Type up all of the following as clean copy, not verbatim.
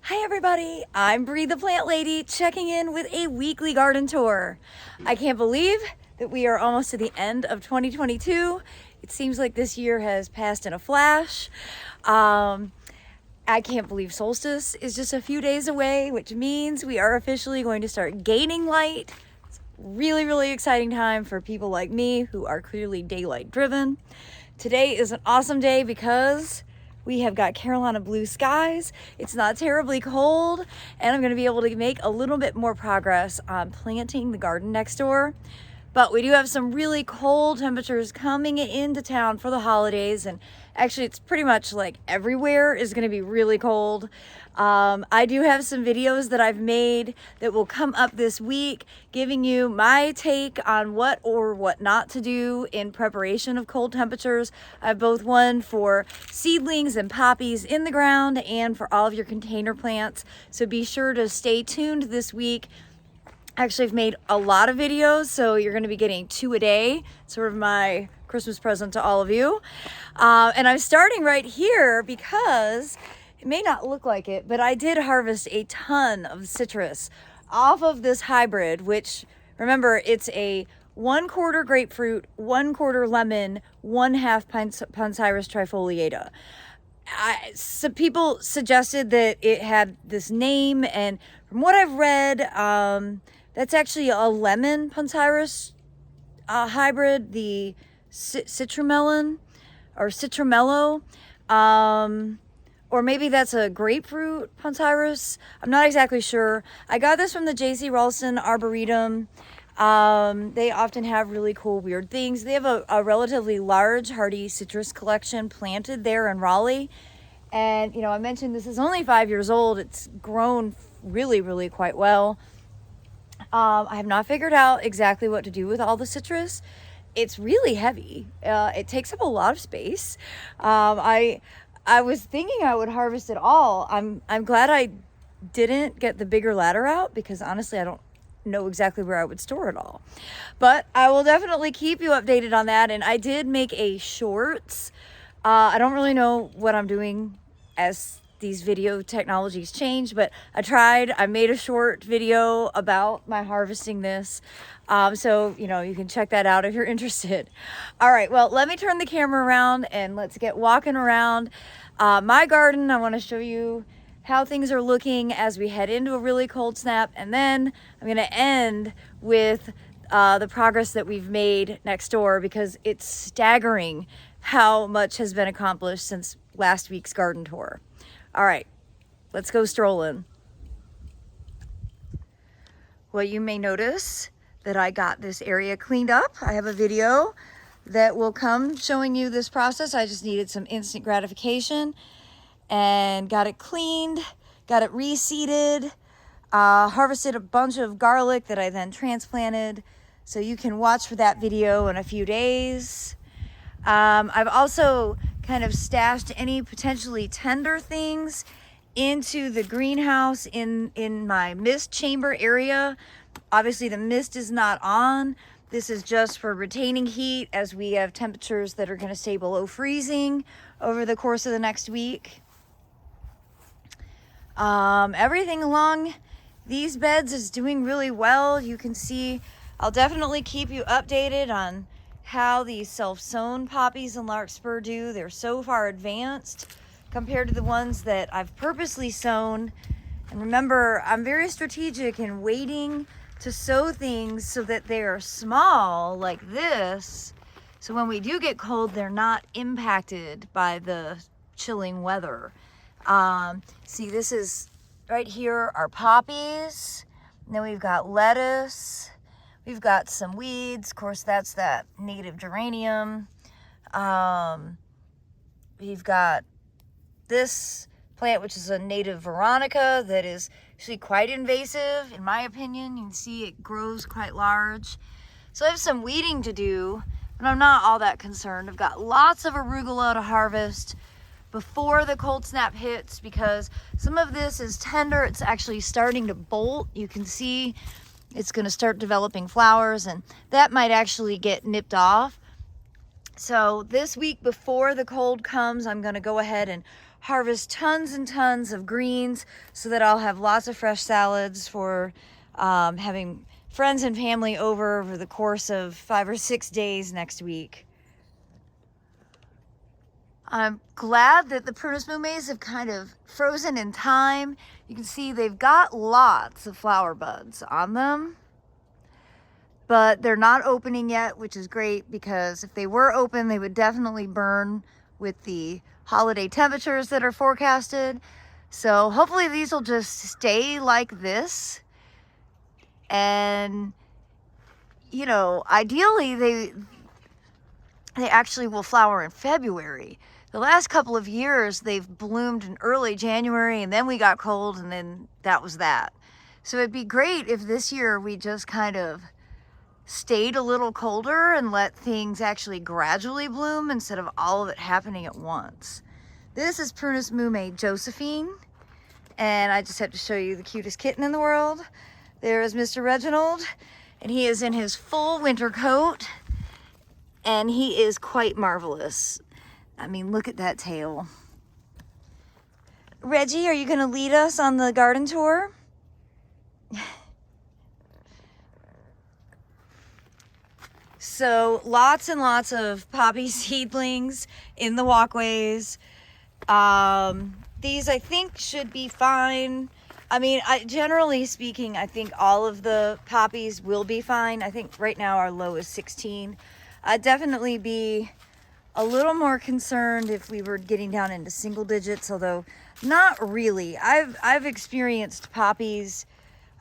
Hi everybody, I'm Bree the Plant Lady checking in with a weekly garden tour. I can't believe that we are almost to the end of 2022. It seems like this year has passed in a flash. I can't believe solstice is just a few days away, which means we are officially going to start gaining light. It's really, really exciting time for people like me who are clearly daylight driven. Today is an awesome day because we have got Carolina blue skies. It's not terribly cold, and I'm going to be able to make a little bit more progress on planting the garden next door. But we do have some really cold temperatures coming into town for the holidays, and actually it's pretty much like everywhere is going to be really cold. I do have some videos that I've made that will come up this week giving you my take on what or what not to do in preparation of cold temperatures. I have both one for seedlings and poppies in the ground and for all of your container plants. So be sure to stay tuned this week. Actually, I've made a lot of videos, so you're going to be getting 2 a day, sort of my Christmas present to all of you. And I'm starting right here because it may not look like it, but I did harvest a ton of citrus off of this hybrid, which, remember, it's a 1/4 grapefruit, 1/4 lemon, 1/2 Poncirus trifoliata. Some people suggested that it had this name, and from what I've read, that's actually a lemon Poncirus hybrid, the citramelon or citramello, or maybe that's a grapefruit Poncirus. I'm not exactly sure. I got this from the J.C. Ralston Arboretum. They often have really cool, weird things. They have a relatively large hardy citrus collection planted there in Raleigh. And, you know, I mentioned this is only 5 years old. It's grown really, really quite well. I have not figured out exactly what to do with all the citrus. It's really heavy. It takes up a lot of space. I was thinking I would harvest it all. I'm glad I didn't get the bigger ladder out because honestly I don't know exactly where I would store it all. But I will definitely keep you updated on that. And I did make a shorts. I don't really know what I'm doing as these video technologies change, but I made a short video about my harvesting this. So, you know, you can check that out if you're interested. All right, well, let me turn the camera around and let's get walking around my garden. I want to show you how things are looking as we head into a really cold snap. And then I'm going to end with the progress that we've made next door because it's staggering how much has been accomplished since last week's garden tour. All right, let's go strolling. Well, you may notice that I got this area cleaned up. I have a video that will come showing you this process. I just needed some instant gratification and got it cleaned, got it reseeded, harvested a bunch of garlic that I then transplanted. So you can watch for that video in a few days. I've also kind of stashed any potentially tender things into the greenhouse in my mist chamber area. Obviously the mist is not on. This is just for retaining heat as we have temperatures that are going to stay below freezing over the course of the next week. Everything along these beds is doing really well. You can see I'll definitely keep you updated on how these self-sown poppies and larkspur do. They're so far advanced compared to the ones that I've purposely sown. And remember, I'm very strategic in waiting to sow things so that they are small like this. So when we do get cold, they're not impacted by the chilling weather. See, this is right here, our poppies. And then we've got lettuce. We've got some weeds. Of course, that's that native geranium. We've got this plant, which is a native veronica that is actually quite invasive, in my opinion. You can see it grows quite large. So I have some weeding to do, but I'm not all that concerned. I've got lots of arugula to harvest before the cold snap hits because some of this is tender. It's actually starting to bolt. You can see it's going to start developing flowers, and that might actually get nipped off. So this week before the cold comes, I'm going to go ahead and harvest tons and tons of greens so that I'll have lots of fresh salads for having friends and family over the course of 5 or 6 days next week. I'm glad that the Prunus Moonves have kind of frozen in time. You can see they've got lots of flower buds on them, but they're not opening yet, which is great because if they were open, they would definitely burn with the holiday temperatures that are forecasted. So hopefully these will just stay like this. And, you know, ideally they actually will flower in February. The last couple of years, they've bloomed in early January, and then we got cold, and then that was that. So it'd be great if this year we just kind of stayed a little colder and let things actually gradually bloom instead of all of it happening at once. This is Prunus Moonves Josephine, and I just have to show you the cutest kitten in the world. There is Mr. Reginald, and he is in his full winter coat, and he is quite marvelous. I mean, look at that tail. Reggie, are you going to lead us on the garden tour? So lots and lots of poppy seedlings in the walkways. These I think should be fine. I mean, generally speaking, I think all of the poppies will be fine. I think right now our low is 16. I'd definitely be a little more concerned if we were getting down into single digits, although not really. I've experienced poppies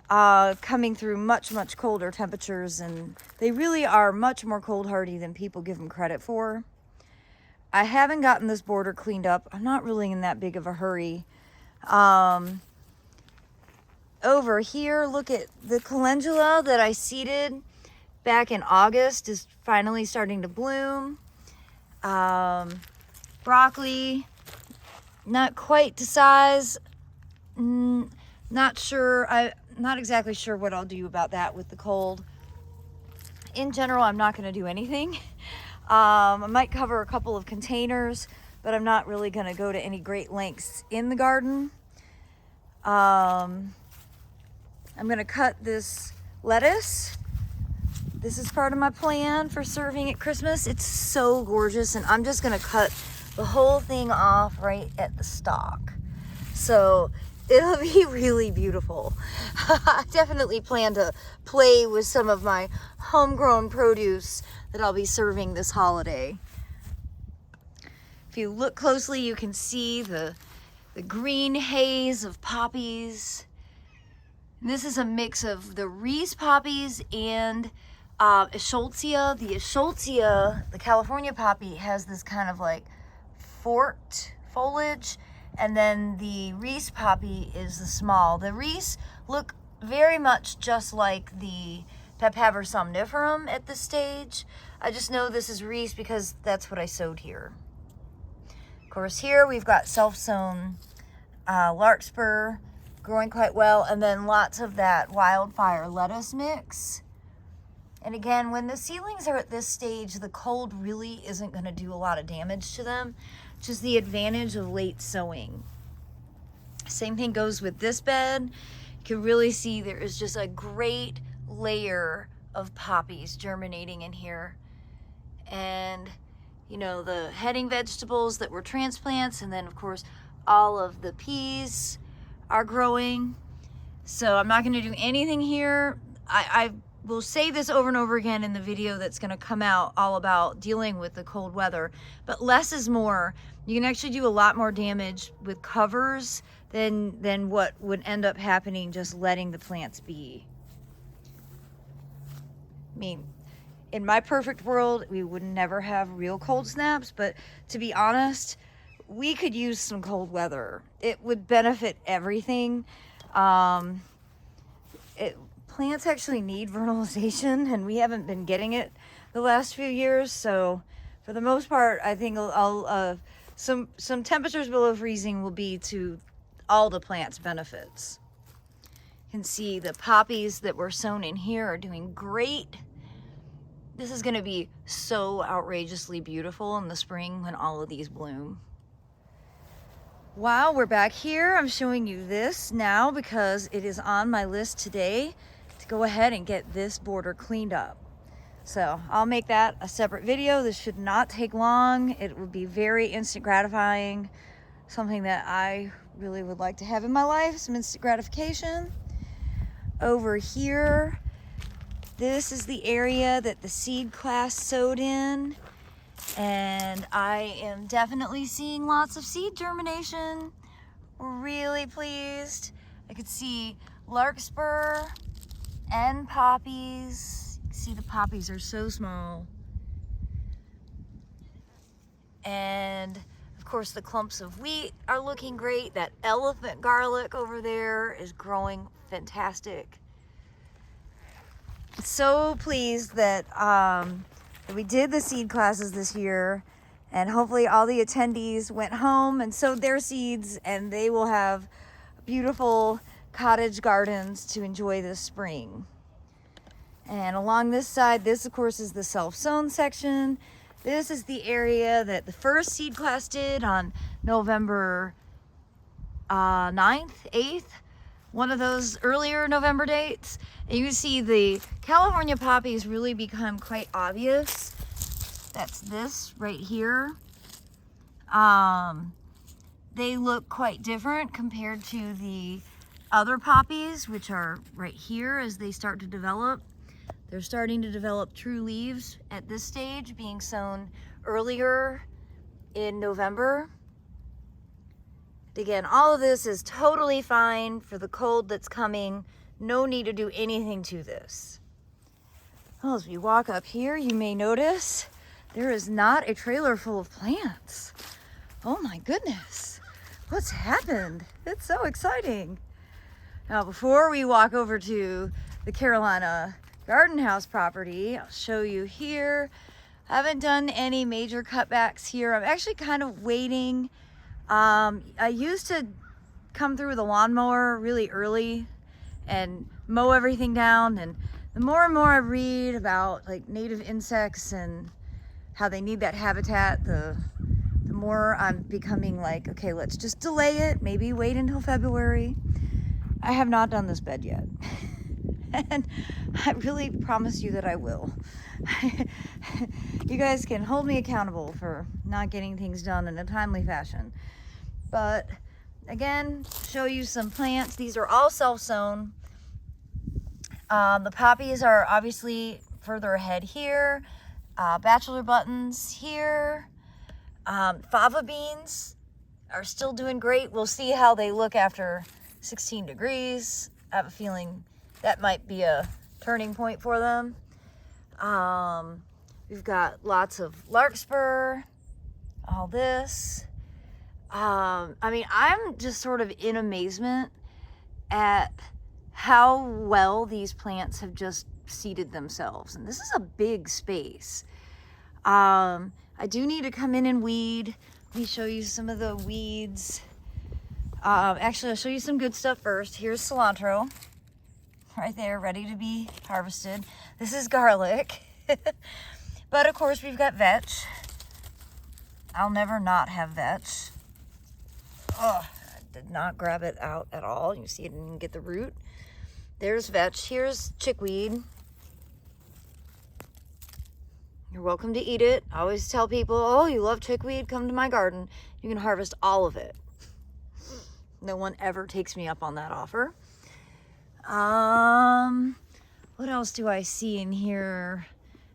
coming through much colder temperatures, and they really are much more cold hardy than people give them credit for. I haven't gotten this border cleaned up. I'm not really in that big of a hurry. Over here, look at the calendula that I seeded back in August is finally starting to bloom. Broccoli, not quite to size. Not sure. I'm not exactly sure what I'll do about that with the cold. In general, I'm not going to do anything. I might cover a couple of containers, but I'm not really going to go to any great lengths in the garden. I'm going to cut this lettuce. This is part of my plan for serving at Christmas. It's so gorgeous, and I'm just gonna cut the whole thing off right at the stalk. So it'll be really beautiful. I definitely plan to play with some of my homegrown produce that I'll be serving this holiday. If you look closely, you can see the green haze of poppies. And this is a mix of the Reese poppies and Eschscholzia. The Eschscholzia, the California poppy, has this kind of like forked foliage, and then the Reese poppy is the small. The Reese look very much just like the Papaver somniferum at this stage. I just know this is Reese because that's what I sowed here. Of course, here we've got SelfSown larkspur growing quite well, and then lots of that wildfire lettuce mix. And again, when the seedlings are at this stage, the cold really isn't going to do a lot of damage to them, which is the advantage of late sowing. Same thing goes with this bed. You can really see there is just a great layer of poppies germinating in here. And, you know, the heading vegetables that were transplants, and then of course all of the peas are growing. So I'm not going to do anything here. I will say this over and over again in the video that's going to come out all about dealing with the cold weather, but less is more. You can actually do a lot more damage with covers than what would end up happening just letting the plants be. I mean, in my perfect world, we would never have real cold snaps, but to be honest, we could use some cold weather. It would benefit everything. Plants actually need vernalization, and we haven't been getting it the last few years. So for the most part, I think some temperatures below freezing will be to all the plants' benefits. You can see the poppies that were sown in here are doing great. This is going to be so outrageously beautiful in the spring when all of these bloom. Wow, we're back here. I'm showing you this now because it is on my list today to go ahead and get this border cleaned up. So I'll make that a separate video. This should not take long. It would be very instant gratifying. Something that I really would like to have in my life, some instant gratification. Over here, this is the area that the seed class sowed in. And I am definitely seeing lots of seed germination. Really pleased. I could see larkspur and poppies. You can see the poppies are so small. And of course the clumps of wheat are looking great. That elephant garlic over there is growing fantastic. So pleased that we did the seed classes this year, and hopefully all the attendees went home and sowed their seeds, and they will have beautiful cottage gardens to enjoy this spring. And along this side, this of course is the SelfSown section. This is the area that the first seed class did on November 9th, 8th, one of those earlier November dates. And you can see the California poppies really become quite obvious. That's this right here. They look quite different compared to the other poppies, which are right here as they start to develop. They're starting to develop true leaves at this stage, being sown earlier in November. Again, all of this is totally fine for the cold that's coming. No need to do anything to this. Well, as we walk up here, you may notice there is not a trailer full of plants. Oh my goodness, what's happened? It's so exciting. Now, before we walk over to the Carolina Garden House property, I'll show you here. I haven't done any major cutbacks here. I'm actually kind of waiting. I used to come through with a lawnmower really early and mow everything down, and the more and more I read about like native insects and how they need that habitat, the more I'm becoming like, okay, let's just delay it, maybe wait until February. I have not done this bed yet. And I really promise you that I will. You guys can hold me accountable for not getting things done in a timely fashion. But again, show you some plants. These are all self-sown. The poppies are obviously further ahead here. Bachelor buttons here. Fava beans are still doing great. We'll see how they look after 16 degrees. I have a feeling that might be a turning point for them. We've got lots of larkspur, all this. I mean, I'm just sort of in amazement at how well these plants have just seeded themselves. And this is a big space. I do need to come in and weed. Let me show you some of the weeds. Actually, I'll show you some good stuff first. Here's cilantro. Right there, ready to be harvested. This is garlic. But of course we've got vetch. I'll never not have vetch. Oh, I did not grab it out at all. You see, I didn't get the root. There's vetch. Here's chickweed. You're welcome to eat it. I always tell people, oh, you love chickweed? Come to my garden. You can harvest all of it. No one ever takes me up on that offer. What else do I see in here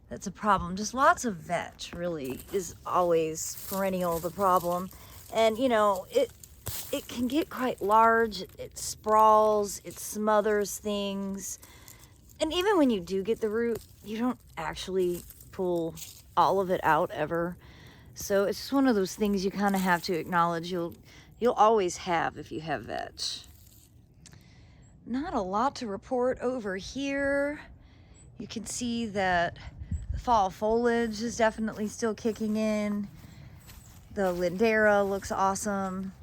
that's a problem? Just lots of vetch really is always perennial the problem. And you know, it can get quite large. It sprawls, it smothers things. And even when you do get the root, you don't actually pull all of it out ever. So it's just one of those things you kind of have to acknowledge you'll always have if you have vetch. Not a lot to report over here. You can see that the fall foliage is definitely still kicking in. The lindera looks awesome.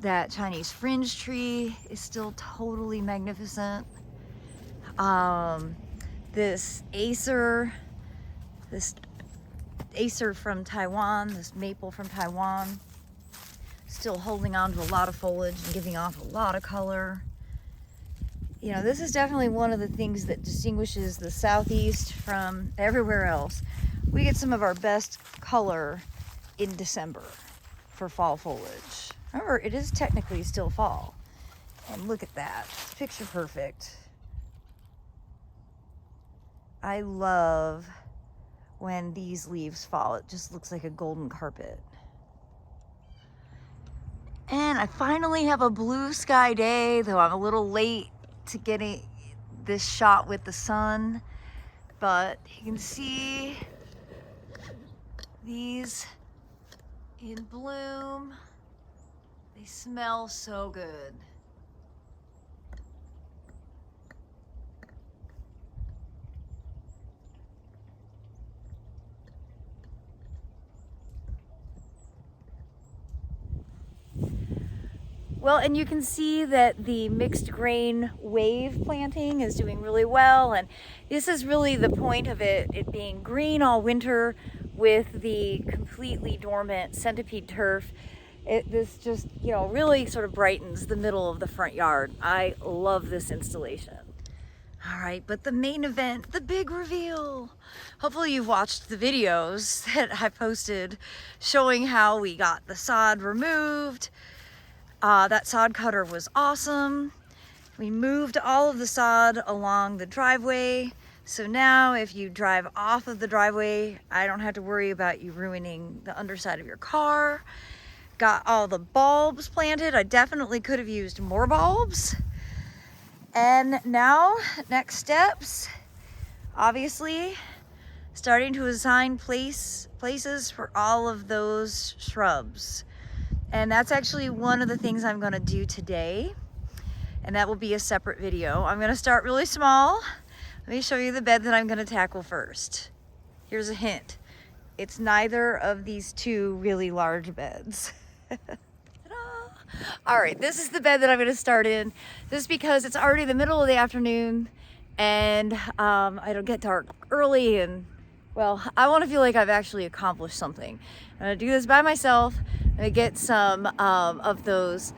That Chinese fringe tree is still totally magnificent. This acer from Taiwan, this maple from Taiwan, still holding on to a lot of foliage and giving off a lot of color. You know, this is definitely one of the things that distinguishes the Southeast from everywhere else. We get some of our best color in December for fall foliage. However, it is technically still fall. And look at that, it's picture perfect. I love when these leaves fall. It just looks like a golden carpet. And I finally have a blue sky day, though I'm a little late to getting this shot with the sun, but you can see these in bloom. They smell so good. Well, and you can see that the mixed grain wave planting is doing really well, and this is really the point of it being green all winter with the completely dormant centipede turf. This just, you know, really sort of brightens the middle of the front yard. I love this installation. All right, but the main event, the big reveal. Hopefully you've watched the videos that I posted showing how we got the sod removed. That sod cutter was awesome. We moved all of the sod along the driveway. So now if you drive off of the driveway, I don't have to worry about you ruining the underside of your car. Got all the bulbs planted. I definitely could have used more bulbs. And now, next steps, obviously, starting to assign places for all of those shrubs. And that's actually one of the things I'm gonna do today. And that will be a separate video. I'm gonna start really small. Let me show you the bed that I'm gonna tackle first. Here's a hint. It's neither of these two really large beds. All right, this is the bed that I'm gonna start in. Just because it's already the middle of the afternoon and I don't get dark early, and well, I wanna feel like I've actually accomplished something. I'm gonna do this by myself. I'm gonna get some of those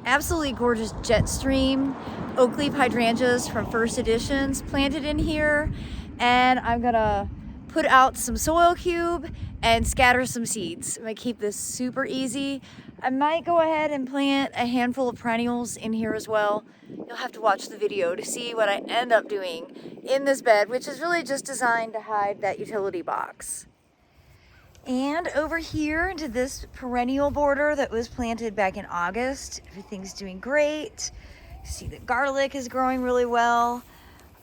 absolutely gorgeous Jetstream oak leaf hydrangeas from First Editions planted in here, and I'm gonna put out some soil cube and scatter some seeds. I'm gonna keep this super easy. I might go ahead and plant a handful of perennials in here as well. You'll have to watch the video to see what I end up doing in this bed, which is really just designed to hide that utility box. And over here into this perennial border that was planted back in August, everything's doing great. You see the garlic is growing really well.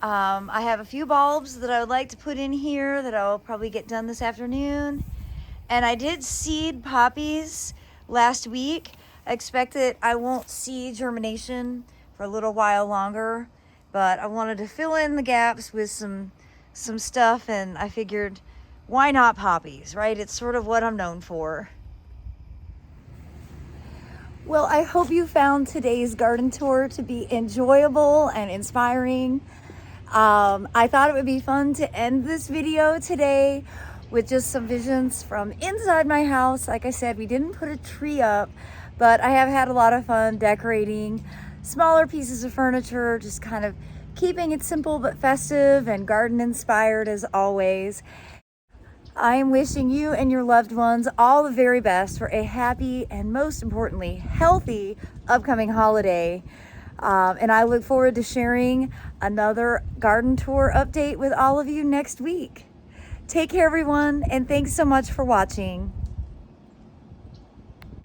I have a few bulbs that I would like to put in here that I'll probably get done this afternoon. And I did seed poppies last week. I expect that I won't see germination for a little while longer, but I wanted to fill in the gaps with some stuff, and I figured, why not poppies, right? It's sort of what I'm known for. Well, I hope you found today's garden tour to be enjoyable and inspiring. I thought it would be fun to end this video today with just some visions from inside my house. Like I said, we didn't put a tree up, but I have had a lot of fun decorating smaller pieces of furniture, just kind of keeping it simple but festive and garden inspired as always. I am wishing you and your loved ones all the very best for a happy and, most importantly, healthy upcoming holiday. And I look forward to sharing another garden tour update with all of you next week. Take care, everyone, and thanks so much for watching.